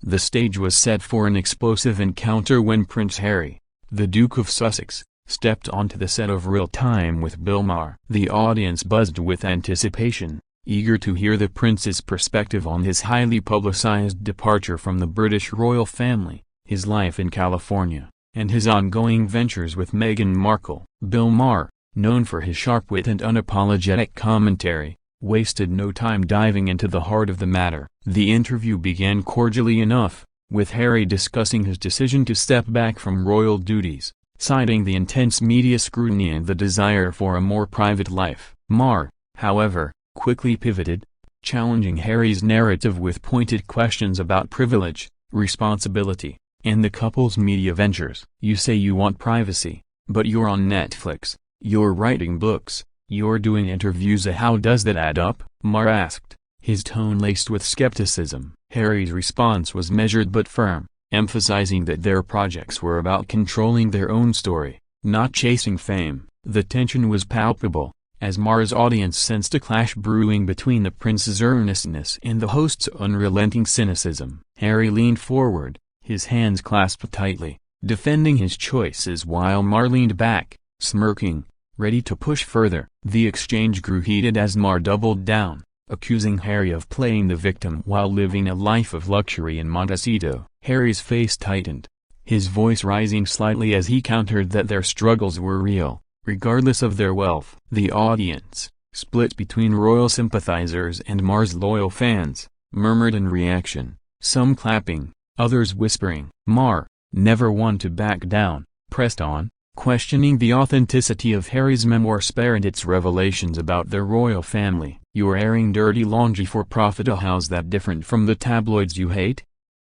The stage was set for an explosive encounter when Prince Harry, the Duke of Sussex, stepped onto the set of Real Time with Bill Maher. The audience buzzed with anticipation, eager to hear the prince's perspective on his highly publicized departure from the British royal family, his life in California, and his ongoing ventures with Meghan Markle. Bill Maher, known for his sharp wit and unapologetic commentary, wasted no time diving into the heart of the matter. The interview began cordially enough, with Harry discussing his decision to step back from royal duties, citing the intense media scrutiny and the desire for a more private life. Maher, however, quickly pivoted, challenging Harry's narrative with pointed questions about privilege, responsibility, and the couple's media ventures. "You say you want privacy, but you're on Netflix, you're writing books, you're doing interviews. How does that add up?" Maher asked, his tone laced with skepticism. Harry's response was measured but firm, emphasizing that their projects were about controlling their own story, not chasing fame. The tension was palpable, as Maher's audience sensed a clash brewing between the prince's earnestness and the host's unrelenting cynicism. Harry leaned forward, his hands clasped tightly, defending his choices while Maher leaned back, smirking, ready to push further. The exchange grew heated as Maher doubled down, accusing Harry of playing the victim while living a life of luxury in Montecito. Harry's face tightened, his voice rising slightly as he countered that their struggles were real, regardless of their wealth. The audience, split between royal sympathizers and Maher's loyal fans, murmured in reaction, some clapping, others whispering. Maher, never one to back down, pressed on, questioning the authenticity of Harry's memoir and its revelations about their royal family. "You're airing dirty laundry for profit. How's that different from the tabloids you hate?"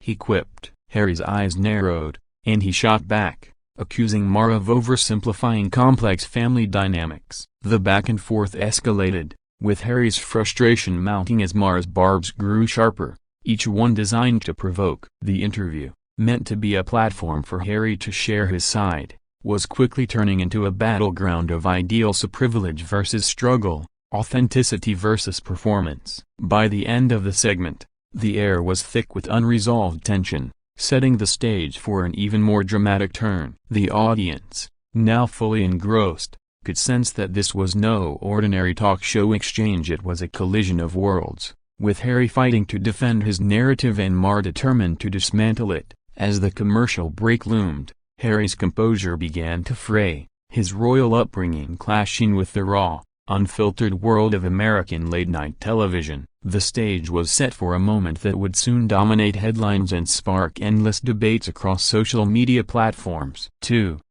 he quipped. Harry's eyes narrowed, and he shot back, accusing Maher of oversimplifying complex family dynamics. The back and forth escalated, with Harry's frustration mounting as Maher's barbs grew sharper, each one designed to provoke. The interview, meant to be a platform for Harry to share his side, was quickly turning into a battleground of ideals: privilege versus struggle, authenticity versus performance. By the end of the segment, the air was thick with unresolved tension, setting the stage for an even more dramatic turn. The audience, now fully engrossed, could sense that this was no ordinary talk show exchange. It was a collision of worlds, with Harry fighting to defend his narrative and Maher determined to dismantle it. As the commercial break loomed, Harry's composure began to fray, his royal upbringing clashing with the raw, unfiltered world of American late-night television. The stage was set for a moment that would soon dominate headlines and spark endless debates across social media platforms.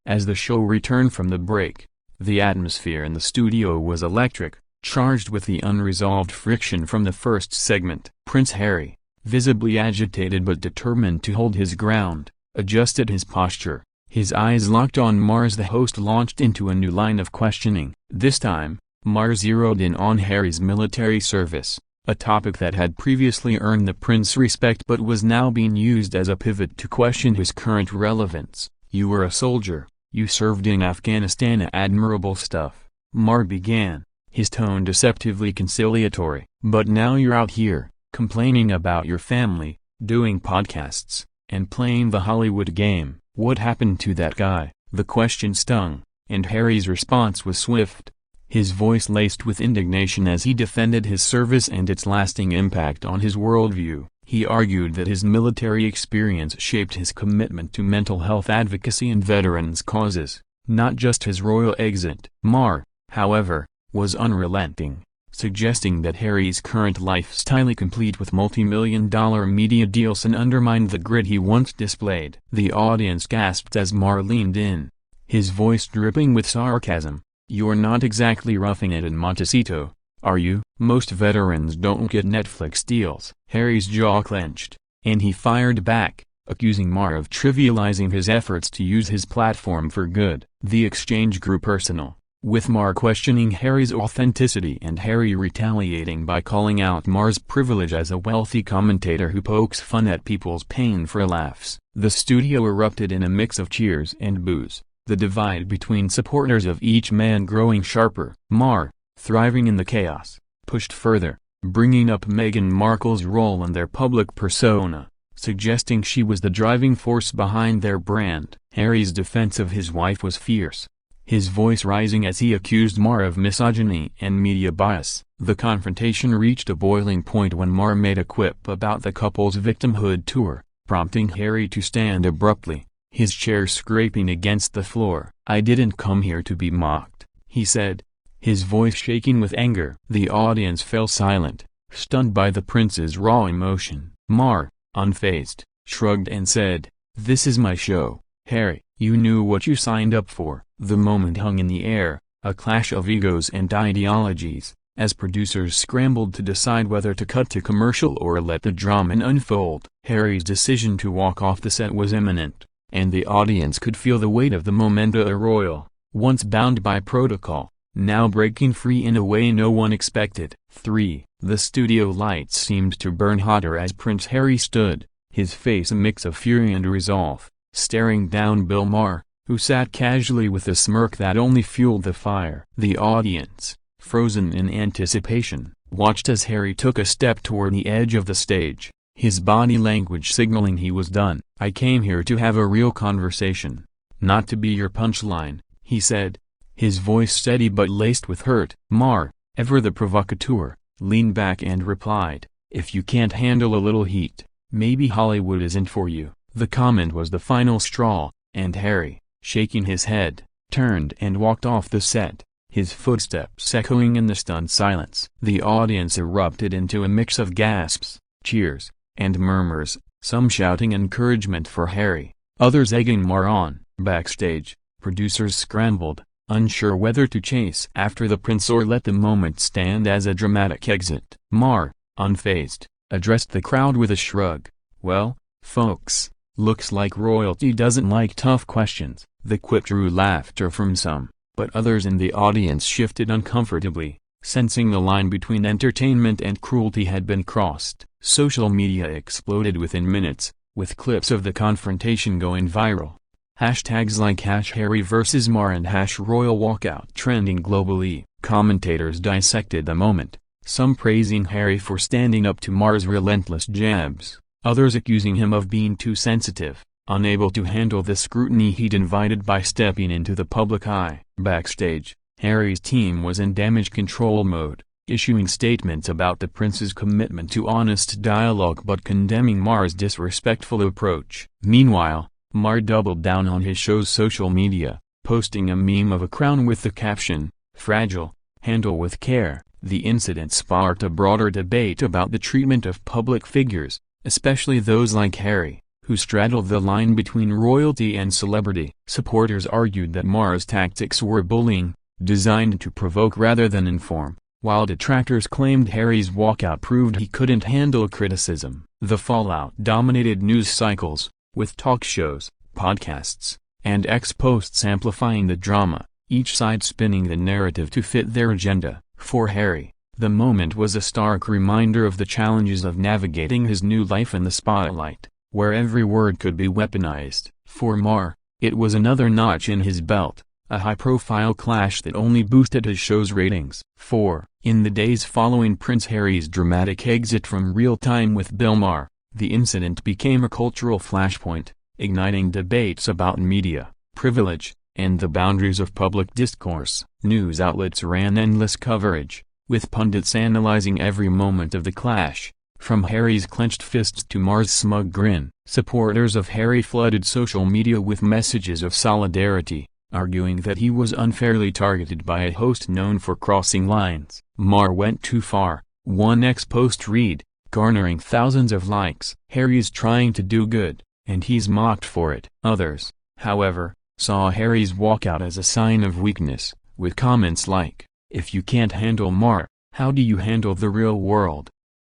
As the show returned from the break, the atmosphere in the studio was electric, charged with the unresolved friction from the first segment. Prince Harry, visibly agitated but determined to hold his ground, adjusted his posture, his eyes locked on Maher as the host launched into a new line of questioning. This time, Maher zeroed in on Harry's military service, a topic that had previously earned the prince's respect but was now being used as a pivot to question his current relevance. "You were a soldier, you served in Afghanistan. Admirable stuff," Maher began, his tone deceptively conciliatory. "But now you're out here, complaining about your family, doing podcasts, and playing the Hollywood game. What happened to that guy?" The question stung, and Harry's response was swift, his voice laced with indignation as he defended his service and its lasting impact on his worldview. He argued that his military experience shaped his commitment to mental health advocacy and veterans' causes, not just his royal exit. Maher, however, was unrelenting, suggesting that Harry's current lifestyle, complete with multi-million-dollar media deals, and undermined the grit he once displayed. The audience gasped as Maher leaned in, his voice dripping with sarcasm. "You're not exactly roughing it in Montecito, are you? Most veterans don't get Netflix deals." Harry's jaw clenched, and he fired back, accusing Maher of trivializing his efforts to use his platform for good. The exchange grew personal, with Maher questioning Harry's authenticity and Harry retaliating by calling out Maher's privilege as a wealthy commentator who pokes fun at people's pain for laughs. The studio erupted in a mix of cheers and boos, the divide between supporters of each man growing sharper. Maher, thriving in the chaos, pushed further, bringing up Meghan Markle's role in their public persona, suggesting she was the driving force behind their brand. Harry's defense of his wife was fierce, his voice rising as he accused Maher of misogyny and media bias. The confrontation reached a boiling point when Maher made a quip about the couple's victimhood tour, prompting Harry to stand abruptly, his chair scraping against the floor. "I didn't come here to be mocked," he said, his voice shaking with anger. The audience fell silent, stunned by the prince's raw emotion. Maher, unfazed, shrugged and said, "This is my show, Harry. You knew what you signed up for." The moment hung in the air, a clash of egos and ideologies, as producers scrambled to decide whether to cut to commercial or let the drama unfold. Harry's decision to walk off the set was imminent, and the audience could feel the weight of the momenta royal, once bound by protocol, now breaking free in a way no one expected. 3. The studio lights seemed to burn hotter as Prince Harry stood, his face a mix of fury and resolve, staring down Bill Maher, who sat casually with a smirk that only fueled the fire. The audience, frozen in anticipation, watched as Harry took a step toward the edge of the stage, his body language signaling he was done. "I came here to have a real conversation, not to be your punchline," he said, his voice steady but laced with hurt. Maher, ever the provocateur, leaned back and replied, "If you can't handle a little heat, maybe Hollywood isn't for you." The comment was the final straw, and Harry, shaking his head, turned and walked off the set, his footsteps echoing in the stunned silence. The audience erupted into a mix of gasps, cheers, and murmurs, some shouting encouragement for Harry, others egging Maher on. Backstage, producers scrambled, unsure whether to chase after the prince or let the moment stand as a dramatic exit. Maher, unfazed, addressed the crowd with a shrug. "Well, folks, looks like royalty doesn't like tough questions." The quip drew laughter from some, but others in the audience shifted uncomfortably, sensing the line between entertainment and cruelty had been crossed. Social media exploded within minutes, with clips of the confrontation going viral. Hashtags like #Harry vs Maher and #Royal Walkout trending globally. Commentators dissected the moment, some praising Harry for standing up to Maher's relentless jabs, others accusing him of being too sensitive, unable to handle the scrutiny he'd invited by stepping into the public eye. Backstage, Harry's team was in damage control mode, issuing statements about the prince's commitment to honest dialogue but condemning Maher's disrespectful approach. Meanwhile, Maher doubled down on his show's social media, posting a meme of a crown with the caption, "Fragile, handle with care." The incident sparked a broader debate about the treatment of public figures, especially those like Harry, who straddled the line between royalty and celebrity. Supporters argued that Maher's tactics were bullying, designed to provoke rather than inform, while detractors claimed Harry's walkout proved he couldn't handle criticism. The fallout dominated news cycles, with talk shows, podcasts, and X-posts amplifying the drama, each side spinning the narrative to fit their agenda. For Harry, the moment was a stark reminder of the challenges of navigating his new life in the spotlight, where every word could be weaponized. For Maher, it was another notch in his belt, a high-profile clash that only boosted his show's ratings. 4. In the days following Prince Harry's dramatic exit from Real Time with Bill Maher, the incident became a cultural flashpoint, igniting debates about media, privilege, and the boundaries of public discourse. News outlets ran endless coverage, with pundits analyzing every moment of the clash, from Harry's clenched fists to Maher's smug grin. Supporters of Harry flooded social media with messages of solidarity, arguing that he was unfairly targeted by a host known for crossing lines. Maher went too far, one X-post read, garnering thousands of likes. "Harry's trying to do good, and he's mocked for it." Others, however, saw Harry's walkout as a sign of weakness, with comments like, "If you can't handle Maher, how do you handle the real world?"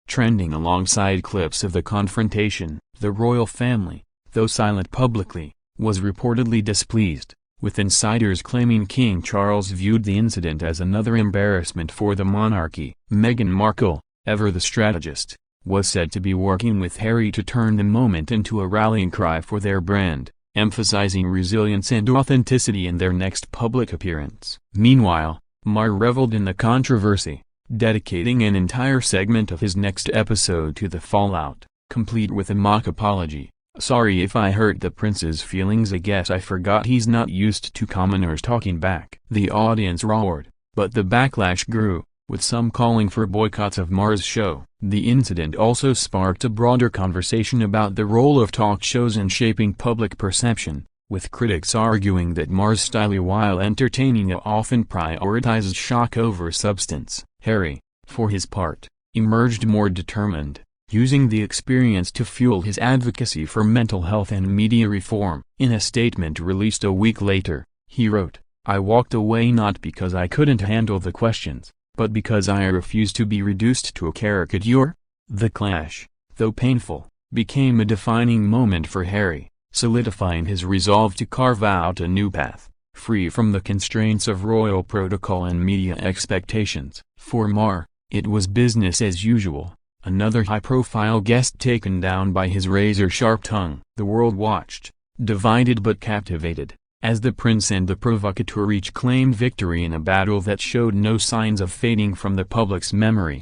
Trending alongside clips of the confrontation, the royal family, though silent publicly, was reportedly displeased, with insiders claiming King Charles viewed the incident as another embarrassment for the monarchy. Meghan Markle, ever the strategist, was said to be working with Harry to turn the moment into a rallying cry for their brand, emphasizing resilience and authenticity in their next public appearance. Meanwhile, Maher reveled in the controversy, dedicating an entire segment of his next episode to the fallout. complete with a mock apology. "Sorry if I hurt the prince's feelings. I guess I forgot he's not used to commoners talking back." The audience roared, but the backlash grew, with some calling for boycotts of Maher's show. The incident also sparked a broader conversation about the role of talk shows in shaping public perception, with critics arguing that Maher's style, while entertaining, often prioritizes shock over substance. Harry, for his part, emerged more determined, using the experience to fuel his advocacy for mental health and media reform. In a statement released a week later, he wrote, "I walked away not because I couldn't handle the questions, but because I refused to be reduced to a caricature." The clash, though painful, became a defining moment for Harry, solidifying his resolve to carve out a new path, free from the constraints of royal protocol and media expectations. For Maher, it was business as usual, another high-profile guest taken down by his razor-sharp tongue. The world watched, divided but captivated, as the prince and the provocateur each claimed victory in a battle that showed no signs of fading from the public's memory.